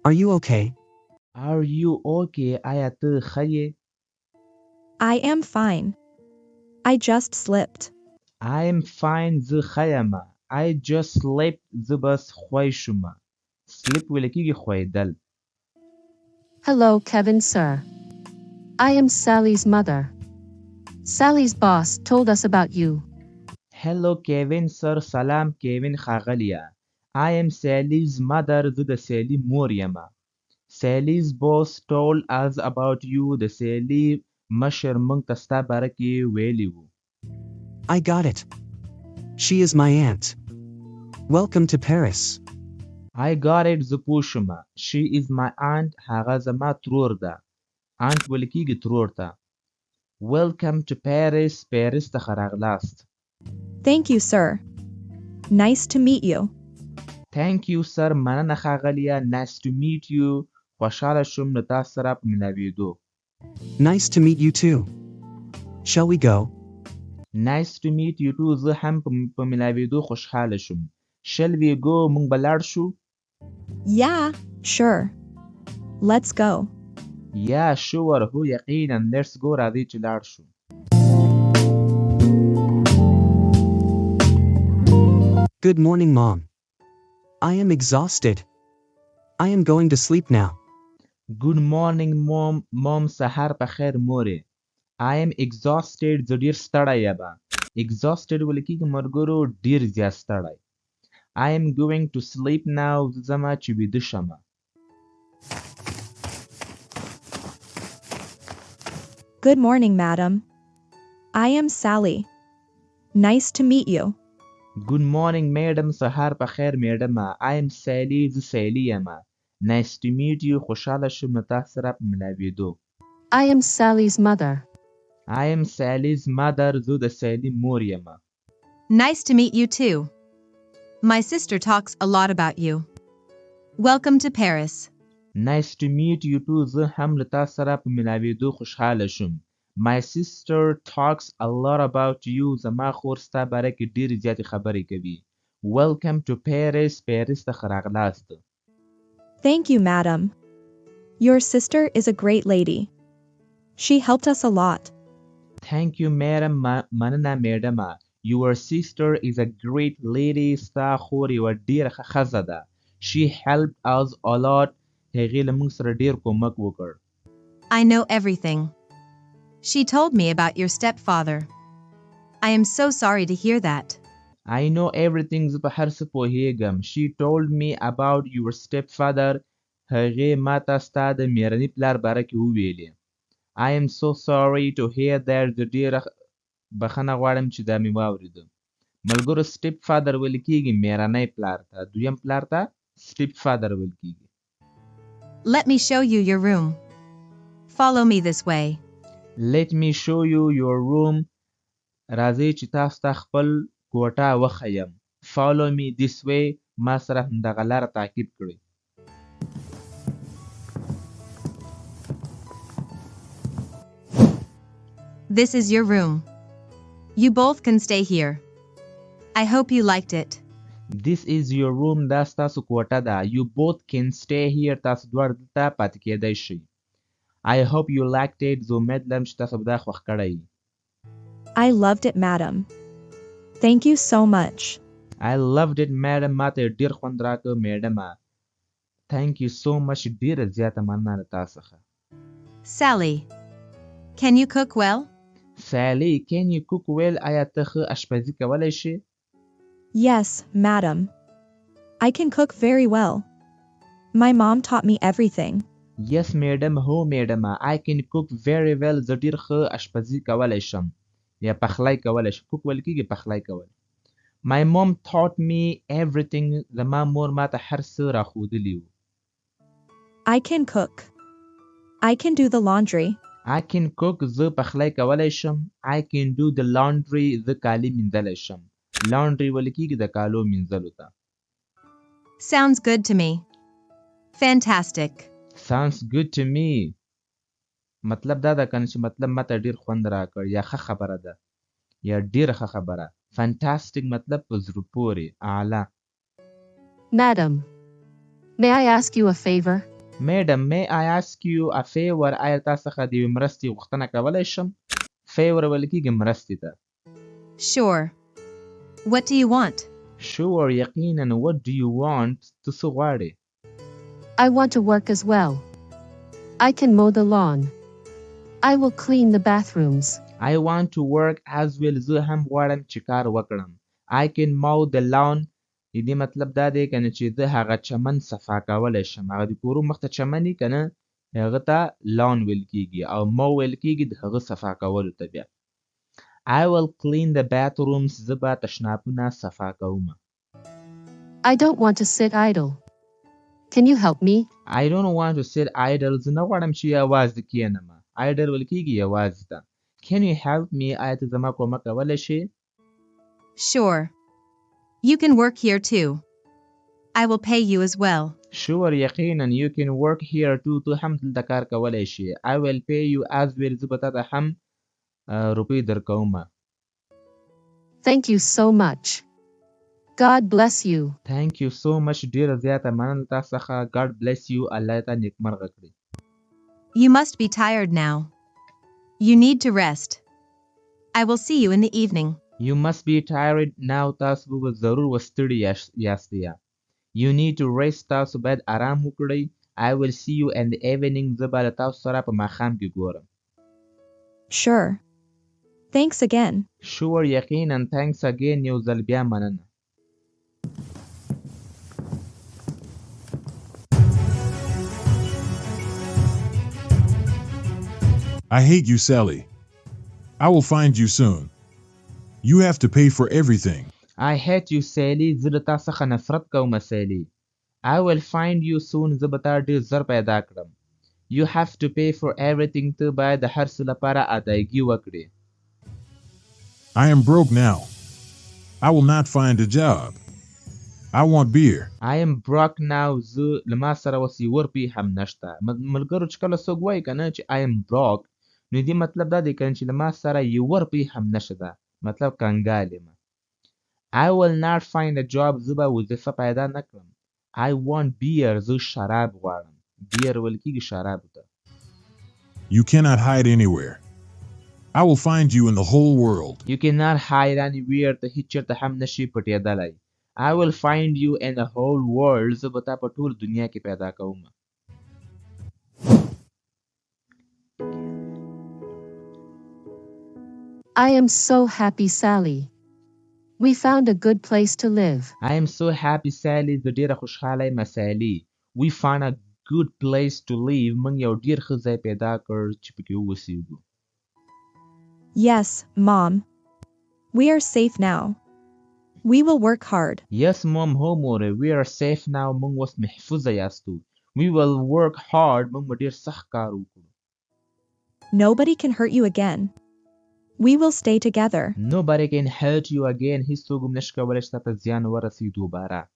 Are you okay? Are you okay? آیا ته ښه یې؟ I am fine. I just slipped. I am fine. زه ښه یمه. I just slept. زه بس خوی شومه. Sleep ویل کېږي خویدل. Hello, Kevin, sir. I am Sally's mother. Sally's boss told us about you. Hello, Kevin, sir. سلام کیوین ښاغلیه. I am Sally's mother. زه د سیلی مور یمه. Sally's boss told us about you. د سیلی مشر موږ ته ستا باره کې ویلي وو. I got it. She is my aunt. Welcome to Paris. I got it. زه پوه شومه. She is my aunt. هغه زما ترور ده. aunt ویل کېږي ترور ته. Welcome to Paris. پیرس ته ښه راغلاست. Thank you, sir. Nice to meet you. Thank you, sir. مننه ښاغلیه. Nice to meet you. خوشحاله شوم له تاسو سره په ملاوېدو. Nice to meet you too. Shall we go? Nice to meet you too. زه هم په ملاوېدو خوشحاله شوم. Shall we go? موږ به لاړ شو. Yeah, sure. Let's go. Yeah, sure. هو یقینا. Let's go. راځئ چې لاړ شو. Good morning, Mom. I am exhausted. I am going to sleep now. Good morning, Mom. Mom, سهار په خیر مورې. I am exhausted. زه ډېر ستړی یم. Exhausted ویل کېږي ملګرو ډېر زیات ستړی. I am going to sleep now. زه ځمه چې ویده شمه. Good morning, madam. I am Sally. Nice to meet you. Good morning, madam. سهار په خیر میډمه. I am Sally. زه سیلی یم. Nice to meet you. خوشحاله شوم له تاسو سره په ملاوېدو. I am Sally's mother. I am Sally's mother. زه د سیلی مور یم. Nice to meet you too. My sister talks a lot about you. Welcome to Paris. Nice to meet you too. زه هم له تاسو سره په ملاوېدو خوشحاله شوم. My sister talks a lot about you. زما خور ستا باره کې ډېرې زیاتې خبرې کوي. Welcome to Paris. پیرس ته ښه راغلاست. Thank you, madam. Your sister is a great lady. She helped us a lot. Thank you, madam. مننه میډمه. Your sister is a great lady. ستا خور یوه ډېره ښه ښځه ده. She helped us a lot. هغې له موږ سره ډېر کومک وکړ. I know everything. She told me about your stepfather. I am so sorry to hear that. I know everything. زه په هر څه پوهیږم. She told me about your stepfather. هغې ما ته ستا د میرني پلار باره کې وویلې. I am so sorry to hear that. زه ډېره بخښنه غواړم چې دا مې واورېده. ملګرو step father ویل کېږي میرنی پلار ته. دویم پلار ته step father ویل کېږي. Let me show you your room. Follow me this way. Let me show you your room. راځئ چې تاسو ته خپل کوټه وښیم. Follow me this way. ما سره همدغه لاره تعقیب کړئ. This is your room. You both can stay here. I hope you liked it. This is your room. دا ستاسو کوټه ده. You both can stay here. تاسو دواړه دلته پاتې کېدی شئ. I hope you liked it. زه امید لرم چې تاسو به دا خوښ کړی. I loved it, madam. Thank you so much. I loved it, madam. ما ته ډېر خوند راکړ میډمه. Thank you so much. ډېره زیاته مننه له تا څخه. Sally, can you cook well? Sally, can you cook well? آیا ته ښه اشپزي کولی شې؟ Yes, madam. I can cook very well. My mom taught me everything. Yes, madam. هو میډمه. I can cook very well. زه ډېر ښه اشپزي کولی شم. یا پخلی کولی شم. cook ویل کېږي پخلی کول. My mom taught me everything. زما مور ما ته هر څه راښودلي وو. I can cook. I can do the laundry. I can cook. زه پخلی کولی شم. I can do the laundry. زه کالي مینځلی شم. laundry ویل کېږي د کالو مینځلو ته. Sounds good to me. Fantastic. Sounds good to me. مطلب دا ده کنه چې مطلب ما ته ډېر خوند راکړ یا ښه خبره ده یا ډېره ښه خبره. Fantastic مطلب په زړه پورې اعلی. Madam, may I ask you a favor? Madam, may I ask you a favor? آیا تاسو څخه د یوې مرستې غوښتنه کولی شم؟ Favor ویل کېږي مرستې ته. Sure. What do you want? Sure, یقینا. What do you want? ته څه غواړې؟ I want to work as well. I can mow the lawn. I will clean the bathrooms. I want to work as well. زه هم غواړم چې کار وکړم. I can mow the lawn. دې مطلب دا دی کنه چې زه هغه چمن صفا کولی شم. هغه د کورو مخ ته چمن وي کنه هغه ته lawn ویل کېږي او mow ویل کېږي د هغه صفا کولو ته بیا. I will clean the bathrooms. زه به تشنابونه صفا کوم. I don't want to sit idle. Can you help me? I don't want to sit idle. زه نه غواړم چې یوازې کښېنم. Idle ویل کېږي یوازې ته. Can you help me? آیا ته زما کومک کولی شې؟ Sure. You can work here too. I will pay you as well. Sure, یقینا. You can work here too. تو هم دلته کار کولی شې. I will pay you as well. زه به تا ته هم روپۍ درکوم. Thank you so much. God bless you. Thank you so much. ډېره زیاته مننه تاسو څخه. God bless you. الله تا نیکمرغه کړي. You must be tired now. You need to rest. I will see you in the evening. You must be tired now. تاسو به ضرور وستړي یاستئ. You need to rest. تاسو باید آرام وکړئ. I will see you in the evening. زه به له تاسو سره په ماښام کې ګورم. Sure. Thanks again. Sure, یقینا. Thanks again. یو ځل بیا مننه. I hate you, Sally. I will find you soon. You have to pay for everything. I hate you, Sally. زه له تا څخه نفرت کوم Sally. I will find you soon. زه به تا ډېر زر پیدا کړم. You have to pay for everything. ته باید د هر څه لپاره ادایګي وکړې. I am broke now. I will not find a job. I want beer. I am broke now. زه له ما سره اوس یو روپۍ هم نشته. ملګرو چې کله څوک وایي که نه چې I am broke نو دې مطلب دا دی که چې له ما سره یو روپۍ هم نشته. مطلب کنګال یم. I will not find a job. زه به وظیفه پیدا نه کړم. I want beer. زه شراب غواړم. beer ویل کېږي شرابو ته. You cannot hide anywhere. I will find you in the whole world. You cannot hide anywhere. ته هیڅ چېرته هم نشي پټېدلی. I will find you in the whole world. زه به تا په ټول دنیا کې پیدا کوم. I am so happy, Sally. We found a good place to live. I am so happy, Sally. زه ډېره خوشحاله یم Sally. We found a good place to live. موږ یو ډېر ښه ځای پیدا کړ چې پکې واوسېږو. Yes, Mom. We are safe now. We will work hard. Yes, Mom. هو مورې. We are safe now. موږ اوس محفوظه یاستو. We will work hard. موږ به ډېر سخت کار وکړو. Nobody can hurt you again. We will stay together. Nobody can hurt you again. هیڅوک هم نشي کولی چې تا ته زیان ورسوي دوباره.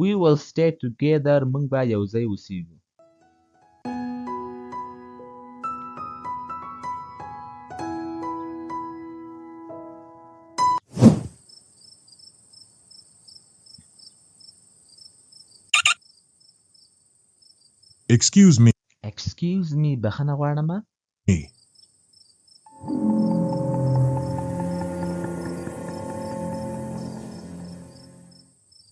We will stay together. موږ به یو ځای اوسېږو. Excuse me. Excuse me. بخښنه غواړم.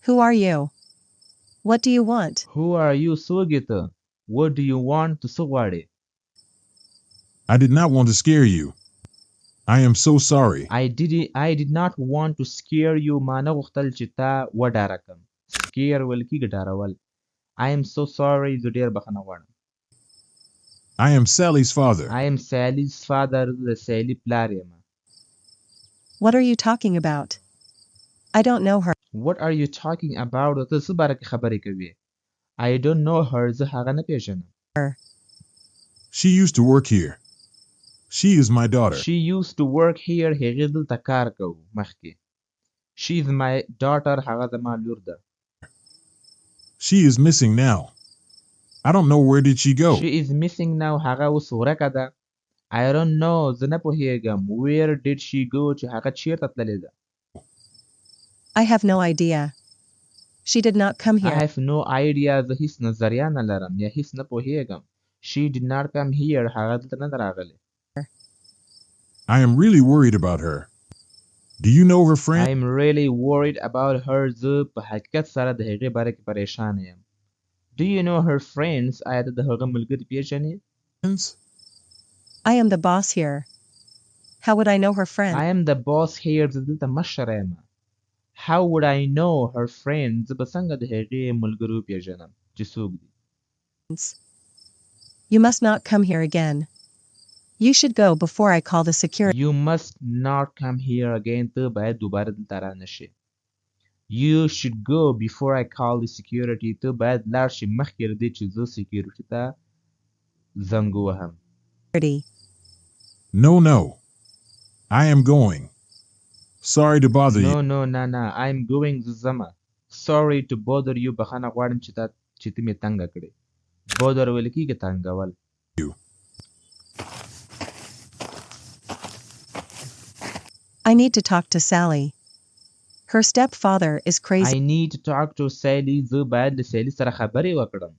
Who are you? What do you want? Who are you? څوک یې ته? What do you want? ته څه غواړې? I did not want to scare you. I am so sorry. I did not want to scare you. ما نه غوښتل چې تا وډاره کړم. Scare ویل کېږي ډارول. I am so sorry. زه ډېر بخښنه غواړم. I am Sally's father. I am Sally's father. د Sally پلار یم. What are you talking about? I don't know her. What are you talking about? ته څه باره کې خبرې کوې؟ I don't know her. زه هغه نه پیژنم. She used to work here. She is my daughter. She used to work here. هغې دلته کار کوو مخکې. She is my daughter. هغه زما لور ده. She is missing now. I don't know where did she go. She is missing now. هغه اوس ورکه ده. I don't know. زه نه پوهېږم. Where did she go? چې هغه چېرته تللې ده. I have no idea. She did not come I here. have no idea. زه هیڅ نظریه نه لرم یا هیڅ نه پوهیږم. She did not come here. هغه دلته نه راغلی. I am really worried about her. Do you know her I friend? am really worried about her. زه په حقیقت سره د هغې باره کې پریشان یم. Do you know her friends? آیا ته د هغه ملګري پیژنې؟ I am the boss here. How would I know her friend? I am the boss here. زه دلته مشر یم. How would I know her friends? زه به څنګه د هغې ملګرو پیژنم چې څوک دي؟ You must not come here again. You should go before I call the security. You must not come here again. ته باید دوباره دلته را نشې. You should go before I call the security. ته باید لاړ شې مخکې له دې چې زه سکیورټي ته زنګ ووهم. No. I am going. Sorry to bother you. No. I'm going. زه ځمه. Sorry to bother you. بخښنه غواړم چې ته مې تنګه کړې. Bother ویل کېږي تنګول. I need to talk to Sally. Her stepfather is crazy. I need to talk to Sally. زه باید له سیلی سره خبرې وکړم.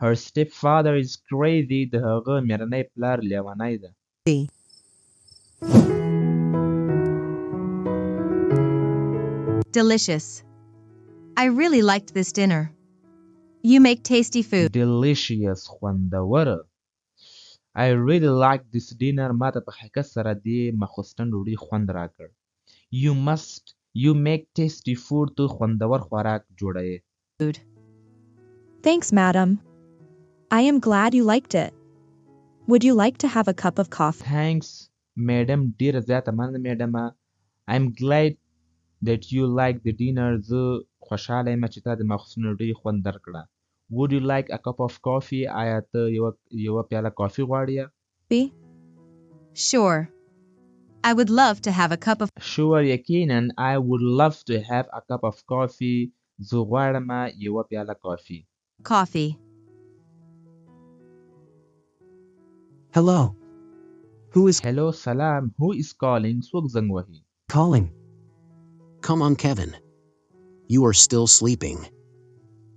Her stepfather is crazy. د هغه مېرنی پلار لیونی ده. Delicious. I really liked this dinner. You make tasty food. Delicious. خوندوره. I really like this dinner. ما ته په حقیقت سره دې ماخوستن ډوډۍ خوند راکړ. You make tasty food. تو خوندور خوراک جوړوې. Thanks, madam. I am glad you liked it. Would you like to have a cup of coffee? Thanks, madam. ډیره زیاته مننه میډمه. I'm glad that you like the dinner. زه خوشحاله یم چې تا د ماخوستن ډوډۍ خوند درکړه. Would you like a cup of coffee? آیا ته یوه پیاله کافي غواړې؟ Sure. I would love to have a cup of Sure, یقینا. I would love to have a cup of coffee. زه غواړم یوه پیاله کافي. coffee. Hello. Who is Hello, salam. Who is calling? څوک زنګ وهي؟ calling? Come on, Kevin. You are still sleeping.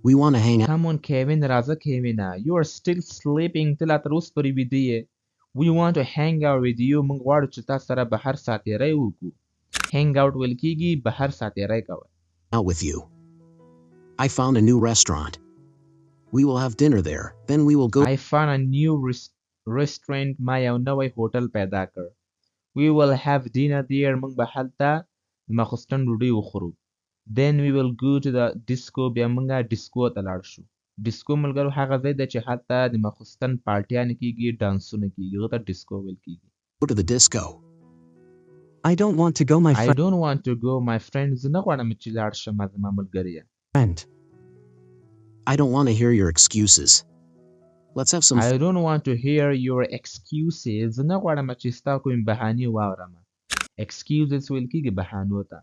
We want to hang out. Come on, Kevin. راځه Kevin. You are still sleeping. ته لا تر اوسه پورې ویده یې. We want to hang out with you. موږ غواړو چې تا سره بهر ساتیری وکړو. Hang out ویل کېږي بهر ساتیری کول. Out with you. I found a new restaurant. We will have dinner there. Then we will go. I found a new restaurant. ما یو نوی هوټل پیدا کړ. We will have dinner there. موږ به هلته ماخوستن ډوډۍ وخورو. Then we will go to the disco. بیا موږ ډیسکو ته لاړ شو. ډیسکو ملګرو هغه ځای دی چې هلته د ماخوستن پارټیانې کېږي، ډانسونه کېږي. هغه ته ډیسکو ویل کېږي. Go to the disco. I don't want to go, my I don't want to go, my friend. زه نه غواړم چې لاړ شم زما ملګریه. friend. I don't want to hear your excuses. Let's have some I don't want to hear your excuses. زه نه غواړم چې ستا کوم بهانې واورم. Excuses ویل کېږي بهانو ته.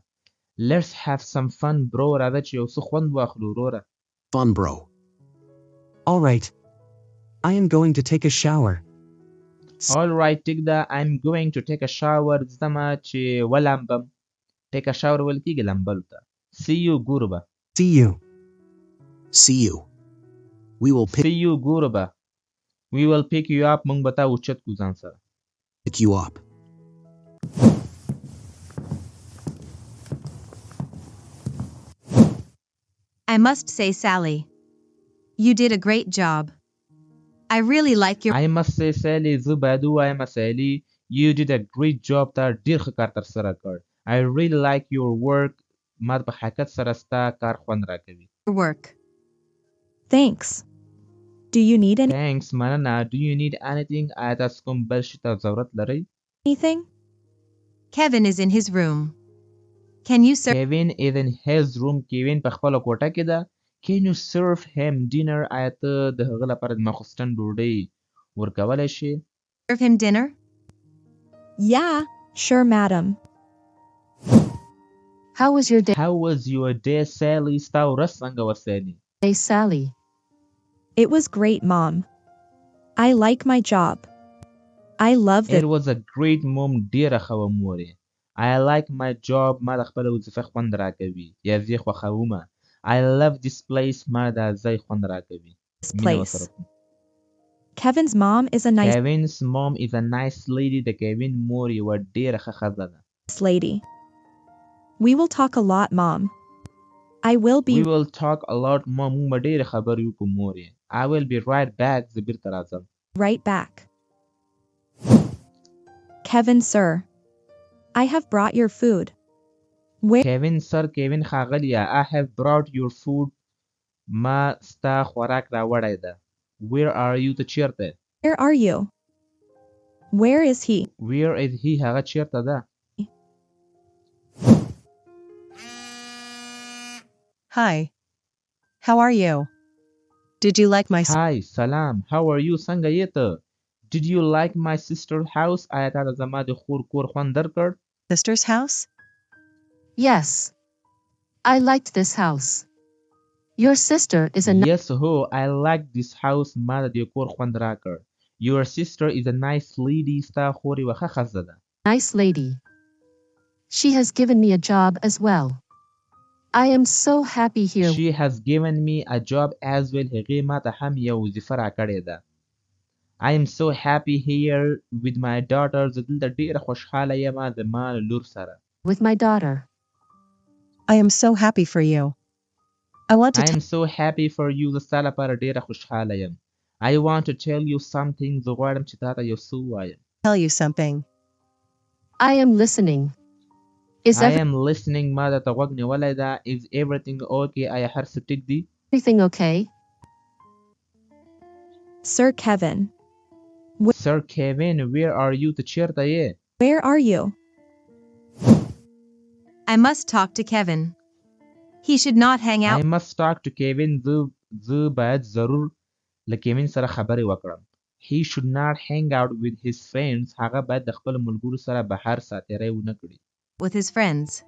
Let's have some fun, bro. راځه چې یو څه خوند واخلو وروره. fun, bro. All right. I am going to take a shower. All right, take that. I'm going to take a shower. ځمه چې ولامبم. Take a shower ویل کېږي لامبلو ته. See you, ګوربه. See you. See you. We will See you, ګوربه. We will pick you up. موږ به تا اوچت کړو ځان سره. pick you up. I must say, Sally, you did a great job. I really like your I must say, Sally, زه باید ووایم Sally, you did a great job. تا ډېر ښه کار ترسره کړ. I really like your work. ما په حقیقت سره ستا کار خوند راکوي. work. Thanks. Do you need Thanks, مننه. Do you need anything? آیا تاسو کوم بل شي ته ضرورت لرئ؟ anything? Kevin is in his room. Can you serve Kevin is in his room. Kevin په خپله کوټه کې ده. Can you serve him dinner? آیا ته د هغه لپاره د ماخوستن ډوډۍ ورکولی شې؟ him dinner? Yeah, sure, madam. How was your How was your day, Sally? ستا ورځ څنګه وه Sally؟ day, Sally? It was great, Mom. I like my job. I love It it. was a great mom. ډېره ښه وه مورې. I like my job. ما د خپله وظیفه خوند راکوي یا زه یې خوښومه. I love this place. ما دا ځای خوند راکوي. This مینه place. ورسره کوم. Kevin's mom is a nice Kevin's mom is a nice lady. د Kevin مور یوه ډېره ښه ښځه ده. lady. We will talk a lot, Mom. I will be We will talk a lot. مونږ به ډېرې خبرې وکړو مور یې. I will be right back. زه بیرته راځم. right back. Kevin, sir. I have brought your food. Where Kevin sir Kevin ښاغلیه. I have brought your food. ما ستا خوراک راوړی ده. Where are you؟ ته چېرته؟ are you? Where is he? Where is he؟ هغه چېرته ده؟ Hi. How are you? Did you like my Hi سلام. How are you؟ څنګه یې ته؟ Did you like my sister's house؟ آیا تا ته زما د خور کور خوند درکړ؟ sister's house? Yes. I liked this house. Your sister is a Yes ho. I like this house. ما د دې کور خوند راکړ. Your sister is a nice lady. ستا خور یوه ښه ښځه ده. nice lady. She has given me a job as well. I am so happy here. She has given me a job as well. هغې ما ته هم یو وظیفه راکړې ده. I am so happy here with my daughter. زه دلته ډېره خوشحاله یم زما له لور سره. With my daughter. I am so happy for you. I want to I am so happy for you. زه ستا لپاره ډېره خوشحاله یم. I want to tell you something. زه غواړم چې تا ته یو څه ووایم. tell you something. I am listening. Is I am listening. ما درته غوږ نیولی ده. Is everything okay؟ آیا هر څه ټیک دي؟ everything okay? Sir Kevin. Sir Kevin, where are you؟ ته چېرته یې؟ Where are you? I must talk to Kevin. He should not hang out. I must talk to Kevin. زه باید ضرور له کیوین سره خبرې وکړم. He should not hang out with his friends. هغه باید د خپلو ملګرو سره بهر ساتیری ونه کړي. With his friends.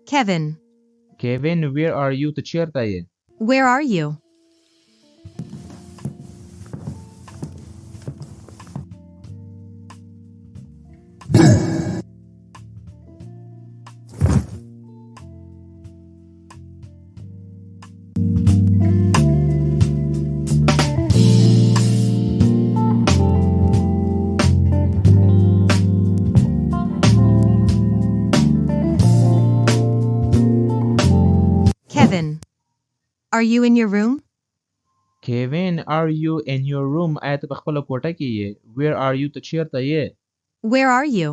Kevin, Kevin, where are you؟ ته چېرته یې؟ where are you? Kevin, are you in your room? Kevin, are you in your room؟ آیا ته په خپله کوټه کې یې؟ Where are you؟ ته چېرته یې؟ Where are you?